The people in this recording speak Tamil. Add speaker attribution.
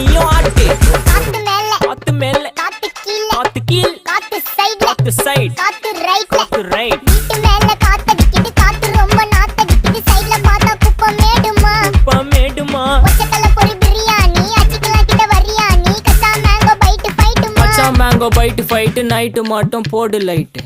Speaker 1: நீயும் ஆட்டு.
Speaker 2: காத்து மேல
Speaker 1: காத்து மேல
Speaker 2: காத்து கீழ
Speaker 1: காத்து கீழ்
Speaker 2: காத்து சைடுல
Speaker 1: காத்து சைடு
Speaker 2: காத்து ரைட்ல
Speaker 1: காத்து ரைட்.
Speaker 2: வீட்டு மேல காத்தடிக்குது காத்து ரொம்ப நாத்தடிக்குது சைடுல பார்த்தா குப்பை மேடுமா
Speaker 1: மேடுமா
Speaker 2: ஒச்சக்கல்ல பொரி பிரியாணி அச்சிக்கலாம் கிட்ட வரியாணி கச்சா மேங்கோ பைட்டு ஃபைட்டுமா
Speaker 1: மச்சான் மேங்கோ பைட்டு ஃபைட்டு நைட்டு மட்டும் போடு லைட்டு.